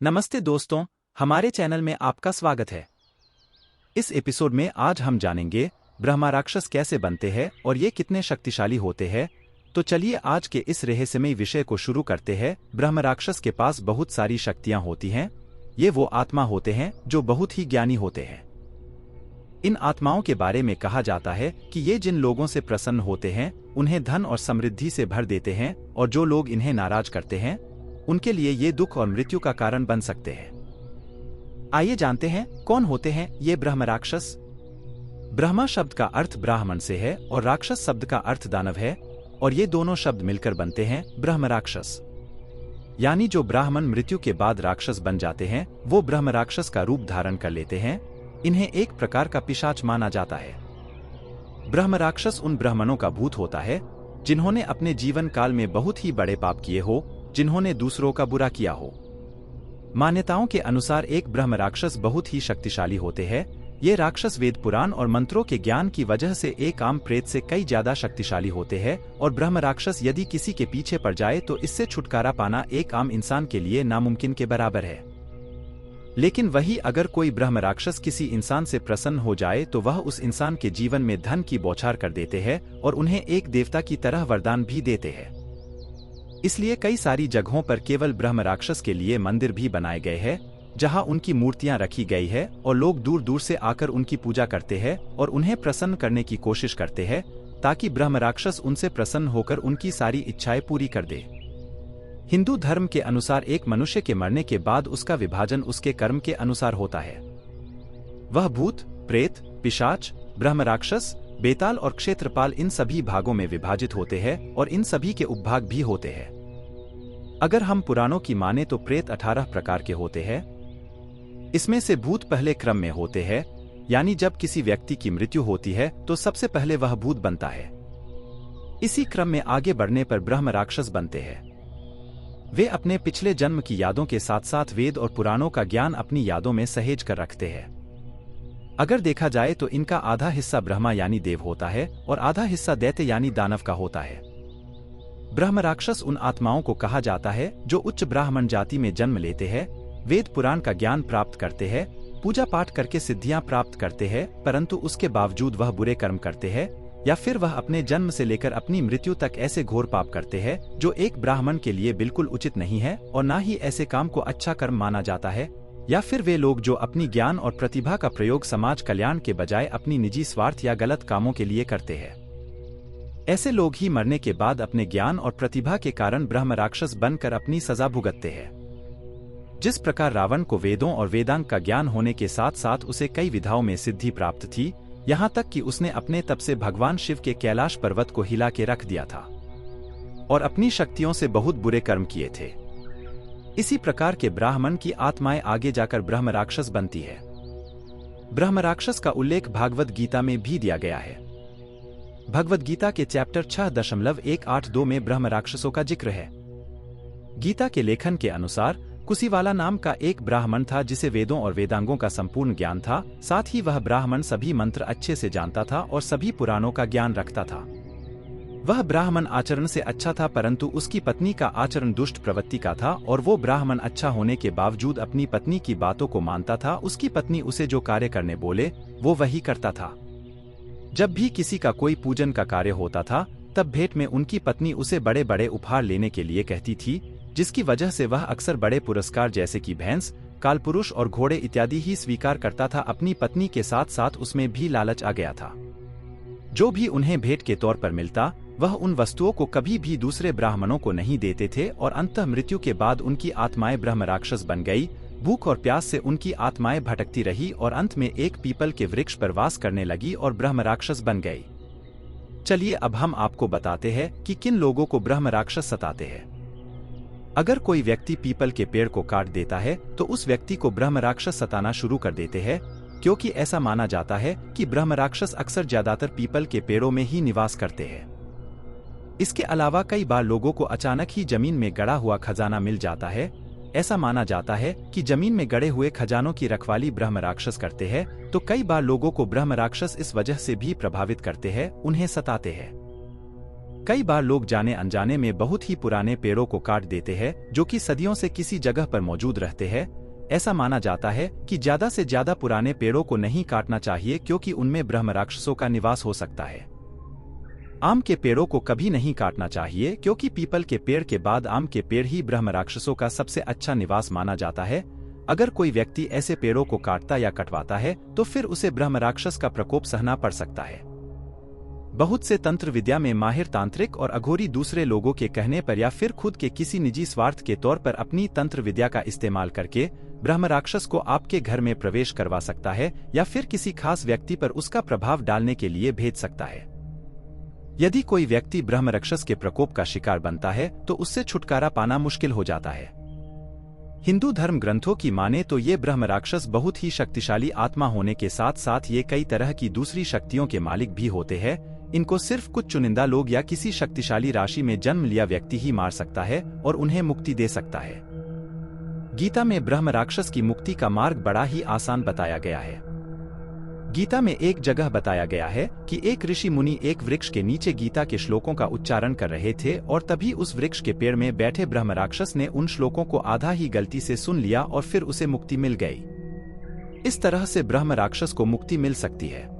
नमस्ते दोस्तों, हमारे चैनल में आपका स्वागत है। इस एपिसोड में आज हम जानेंगे ब्रह्मा राक्षस कैसे बनते हैं और ये कितने शक्तिशाली होते हैं। तो चलिए आज के इस रहस्यमयी विषय को शुरू करते हैं। ब्रह्म राक्षस के पास बहुत सारी शक्तियां होती हैं। ये वो आत्मा होते हैं जो बहुत ही ज्ञानी होते हैं। इन आत्माओं के बारे में कहा जाता है कि ये जिन लोगों से प्रसन्न होते हैं उन्हें धन और समृद्धि से भर देते हैं, और जो लोग इन्हें नाराज करते हैं उनके लिए ये दुख और मृत्यु का कारण बन सकते हैं। आइए जानते हैं कौन होते हैं ये ब्रह्म राक्षस। ब्रह्मा शब्द का अर्थ ब्राह्मण से है और राक्षस शब्द का अर्थ दानव है, और ये दोनों शब्द मिलकर बनते हैं ब्रह्म राक्षस। यानी जो ब्राह्मण मृत्यु के बाद राक्षस बन जाते हैं वो ब्रह्म राक्षस का रूप धारण कर लेते हैं। इन्हें एक प्रकार का पिशाच माना जाता है। ब्रह्म राक्षस उन ब्राह्मणों का भूत होता है जिन्होंने अपने जीवन काल में बहुत ही बड़े पाप किए हो, जिन्होंने दूसरों का बुरा किया हो। मान्यताओं के अनुसार एक ब्रह्म राक्षस बहुत ही शक्तिशाली होते हैं। ये राक्षस वेद पुराण और मंत्रों के ज्ञान की वजह से एक आम प्रेत से कई ज्यादा शक्तिशाली होते हैं, और ब्रह्म राक्षस यदि किसी के पीछे पड़ जाए तो इससे छुटकारा पाना एक आम इंसान के लिए नामुमकिन के बराबर है। लेकिन वही अगर कोई ब्रह्म राक्षस किसी इंसान से प्रसन्न हो जाए तो वह उस इंसान के जीवन में धन की बौछार कर देते हैं और उन्हें एक देवता की तरह वरदान भी देते हैं। इसलिए कई सारी जगहों पर केवल ब्रह्म राक्षस के लिए मंदिर भी बनाए गए हैं, जहां उनकी मूर्तियां रखी गई है और लोग दूर दूर से आकर उनकी पूजा करते हैं और उन्हें प्रसन्न करने की कोशिश करते हैं, ताकि ब्रह्म राक्षस उनसे प्रसन्न होकर उनकी सारी इच्छाएं पूरी कर दे। हिंदू धर्म के अनुसार एक मनुष्य के मरने के बाद उसका विभाजन उसके कर्म के अनुसार होता है। वह भूत, प्रेत, पिशाच, ब्रह्म राक्षस, बेताल और क्षेत्रपाल इन सभी भागों में विभाजित होते हैं, और इन सभी के उपभाग भी होते हैं। अगर हम पुराणों की माने तो प्रेत 18 प्रकार के होते हैं। इसमें से भूत पहले क्रम में होते हैं, यानी जब किसी व्यक्ति की मृत्यु होती है तो सबसे पहले वह भूत बनता है। इसी क्रम में आगे बढ़ने पर ब्रह्म राक्षस बनते हैं। वे अपने पिछले जन्म की यादों के साथ साथ वेद और पुराणों का ज्ञान अपनी यादों में सहेज कर रखते हैं। अगर देखा जाए तो इनका आधा हिस्सा ब्रह्मा यानी देव होता है और आधा हिस्सा दैत्य यानी दानव का होता है। ब्रह्म राक्षस उन आत्माओं को कहा जाता है जो उच्च ब्राह्मण जाति में जन्म लेते हैं, वेद पुराण का ज्ञान प्राप्त करते हैं, पूजा पाठ करके सिद्धियां प्राप्त करते हैं, परंतु उसके बावजूद वह बुरे कर्म करते हैं, या फिर वह अपने जन्म से लेकर अपनी मृत्यु तक ऐसे घोर पाप करते हैं जो एक ब्राह्मण के लिए बिल्कुल उचित नहीं है, और न ही ऐसे काम को अच्छा कर्म माना जाता है। या फिर वे लोग जो अपनी ज्ञान और प्रतिभा का प्रयोग समाज कल्याण के बजाय अपनी निजी स्वार्थ या गलत कामों के लिए करते हैं। ऐसे लोग ही मरने के बाद अपने ज्ञान और प्रतिभा के कारण ब्रह्म राक्षस बनकर अपनी सजा भुगतते हैं। जिस प्रकार रावण को वेदों और वेदांग का ज्ञान होने के साथ साथ उसे कई विधाओं में सिद्धि प्राप्त थी, यहाँ तक कि उसने अपने तप से भगवान शिव के कैलाश पर्वत को हिला के रख दिया था और अपनी शक्तियों से बहुत बुरे कर्म किए थे। इसी प्रकार के ब्राह्मण की आत्माएं आगे जाकर ब्रह्म राक्षस बनती है। ब्रह्म राक्षस का उल्लेख भागवत गीता में भी दिया गया है। भगवत गीता के चैप्टर 6.182 में ब्रह्म राक्षसों का जिक्र है। गीता के लेखन के अनुसार कुशीवाला नाम का एक ब्राह्मण था जिसे वेदों और वेदांगों का संपूर्ण ज्ञान था। साथ ही वह ब्राह्मण सभी मंत्र अच्छे से जानता था और सभी पुराणों का ज्ञान रखता था। वह ब्राह्मण आचरण से अच्छा था, परंतु उसकी पत्नी का आचरण दुष्ट प्रवृत्ति का था, और वो ब्राह्मण अच्छा होने के बावजूद अपनी पत्नी की बातों को मानता था। उसकी पत्नी उसे जो कार्य करने बोले वो वही करता था। जब भी किसी का कोई पूजन का कार्य होता था तब भेंट में उनकी पत्नी उसे बड़े बड़े उपहार लेने के लिए कहती थी, जिसकी वजह से वह अक्सर बड़े पुरस्कार जैसे कि भैंस, कालपुरुष और घोड़े इत्यादि ही स्वीकार करता था। अपनी पत्नी के साथ साथ उसमें भी लालच आ गया था। जो भी उन्हें भेंट के तौर पर मिलता वह उन वस्तुओं को कभी भी दूसरे ब्राह्मणों को नहीं देते थे, और अंततः मृत्यु के बाद उनकी आत्माएं ब्रह्म राक्षस बन गई। भूख और प्यास से उनकी आत्माएं भटकती रही और अंत में एक पीपल के वृक्ष पर वास करने लगी और ब्रह्म राक्षस बन गई। चलिए अब हम आपको बताते हैं कि किन लोगों को ब्रह्म राक्षस सताते हैं। अगर कोई व्यक्ति पीपल के पेड़ को काट देता है तो उस व्यक्ति को ब्रह्म राक्षस सताना शुरू कर देते हैं, क्योंकि ऐसा माना जाता है कि ब्रह्म राक्षस अक्सर ज्यादातर पीपल के पेड़ों में ही निवास करते हैं। इसके अलावा कई बार लोगों को अचानक ही जमीन में गड़ा हुआ खजाना मिल जाता है। ऐसा माना जाता है कि जमीन में गड़े हुए खजानों की रखवाली ब्रह्म राक्षस करते हैं, तो कई बार लोगों को ब्रह्म राक्षस इस वजह से भी प्रभावित करते हैं, उन्हें सताते हैं। कई बार लोग जाने अनजाने में बहुत ही पुराने पेड़ों को काट देते हैं जो कि सदियों से किसी जगह पर मौजूद रहते हैं। ऐसा माना जाता है कि ज्यादा से ज्यादा पुराने पेड़ों को नहीं काटना चाहिए क्योंकि उनमें ब्रह्म राक्षसों का निवास हो सकता है। आम के पेड़ों को कभी नहीं काटना चाहिए क्योंकि पीपल के पेड़ के बाद आम के पेड़ ही ब्रह्म राक्षसों का सबसे अच्छा निवास माना जाता है। अगर कोई व्यक्ति ऐसे पेड़ों को काटता या कटवाता है तो फिर उसे ब्रह्म राक्षस का प्रकोप सहना पड़ सकता है। बहुत से तंत्र विद्या में माहिर तांत्रिक और अघोरी दूसरे लोगों के कहने पर या फिर खुद के किसी निजी स्वार्थ के तौर पर अपनी तंत्र विद्या का इस्तेमाल करके ब्रह्म राक्षस को आपके घर में प्रवेश करवा सकता है या फिर किसी खास व्यक्ति पर उसका प्रभाव डालने के लिए भेज सकता है। यदि कोई व्यक्ति ब्रह्म राक्षस के प्रकोप का शिकार बनता है तो उससे छुटकारा पाना मुश्किल हो जाता है। हिंदू धर्म ग्रंथों की माने तो ये ब्रह्म राक्षस बहुत ही शक्तिशाली आत्मा होने के साथ साथ ये कई तरह की दूसरी शक्तियों के मालिक भी होते हैं। इनको सिर्फ कुछ चुनिंदा लोग या किसी शक्तिशाली राशि में जन्म लिया व्यक्ति ही मार सकता है और उन्हें मुक्ति दे सकता है। गीता में ब्रह्म राक्षस की मुक्ति का मार्ग बड़ा ही आसान बताया गया है। गीता में एक जगह बताया गया है कि एक ऋषि मुनि एक वृक्ष के नीचे गीता के श्लोकों का उच्चारण कर रहे थे और तभी उस वृक्ष के पेड़ में बैठे ब्रह्म राक्षस ने उन श्लोकों को आधा ही गलती से सुन लिया और फिर उसे मुक्ति मिल गई। इस तरह से ब्रह्म राक्षस को मुक्ति मिल सकती है।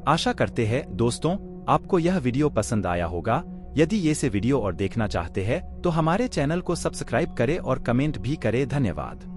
आशा करते हैं दोस्तों आपको यह वीडियो पसंद आया होगा। यदि ये से वीडियो और देखना चाहते हैं तो हमारे चैनल को सब्सक्राइब करें और कमेंट भी करें। धन्यवाद।